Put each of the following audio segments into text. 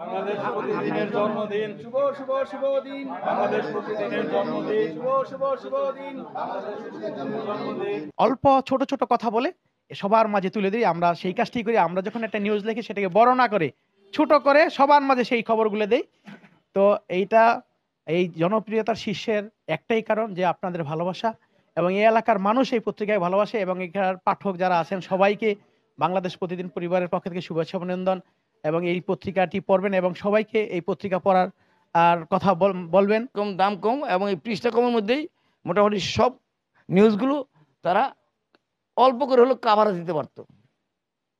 বাংলাদেশ প্রতিদিনের জন্মদিন, শুভ শুভ শুভ দিন। বাংলাদেশ প্রতিদিনের জন্মদিন, শুভ শুভ শুভ দিন। বাংলাদেশ প্রতিদিনের জন্মদিন। অল্প ছোট ছোট কথা বলে সবার মাঝে তুলে দিই। আমরা সেই কাজটি করি। আমরা যখন একটা নিউজ লিখি সেটাকে বড় না করে ছোট করে সবার মাঝে সেই খবরগুলো দেই। তো এইটা এই জনপ্রিয়তার শীর্ষের একটাই কারণ যে আপনাদের ভালোবাসা, এবং এই এলাকার মানুষ এই পত্রিকায় ভালোবাসে, এবং এখানকার পাঠক যারা আছেন সবাইকে বাংলাদেশ প্রতিদিন পরিবারের পক্ষ থেকে শুভেচ্ছা অভিনন্দন। এবং এই পত্রিকাটি পড়বেন এবং সবাইকে এই পত্রিকা পড়ার আর কথা বলবেন। কম দাম কম এবং এই পৃষ্ঠা কমের মধ্যেই মোটামুটি সব নিউজগুলো তারা অল্প করে হলেও কাভারেজ দিতে পারতো।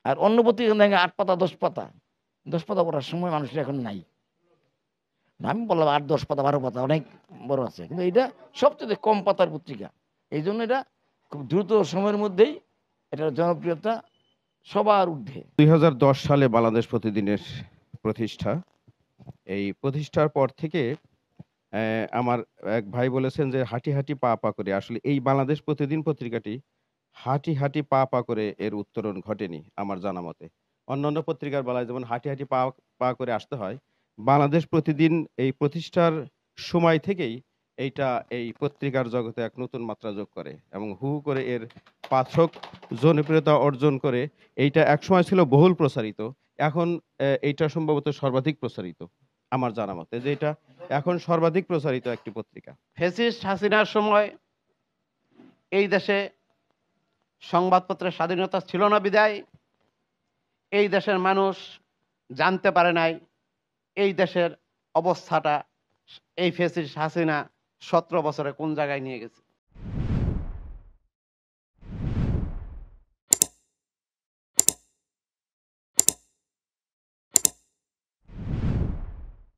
আর অন্য পত্রিকা দেখে 8 পাতা 10 পাতা 10 পাতা পড়ার সময় মানুষের এখন নাই। আমি বললাম 8 10 পাতা 12 পাতা অনেক বড় আছে, কিন্তু এটা সবচেয়ে কম পাতার পত্রিকা। এই জন্য এটা খুব দ্রুত সময়ের মধ্যেই এটার জনপ্রিয়তা সবার ঊর্ধ্বে। 2010 সালে বাংলাদেশ প্রতিদিনের প্রতিষ্ঠা। এই প্রতিষ্ঠার পর থেকে আমার এক ভাই বলেছেন যে হাঁটি হাঁটি পা পা করে। আসলে এই বাংলাদেশ প্রতিদিন পত্রিকাটি হাঁটি হাঁটি পা পা করে এর উত্তরণ ঘটেনি আমার জানা মতে। অন্যান্য পত্রিকার বেলায় যেমন হাঁটি হাঁটি পা পা করে আসতে হয়, বাংলাদেশ প্রতিদিন এই প্রতিষ্ঠার সময় থেকেই এইটা এই পত্রিকার জগতে এক নতুন মাত্রা যোগ করে এবং হু হু করে এর পাঠক জনপ্রিয়তা অর্জন করে। এইটা একসময় ছিল বহুল প্রচারিত, এখন এইটা সম্ভবত সর্বাধিক প্রচারিত আমার জানা মতে, যে এটা এখন সর্বাধিক প্রচারিত একটি পত্রিকা। ফ্যাসিস্ট হাসিনার সময় এই দেশে সংবাদপত্রের স্বাধীনতা ছিল না বিধায় এই দেশের মানুষ জানতে পারে নাই এই দেশের অবস্থাটা এই ফ্যাসিস্ট হাসিনা 17 বছরে কোন জায়গায় নিয়ে গেছে।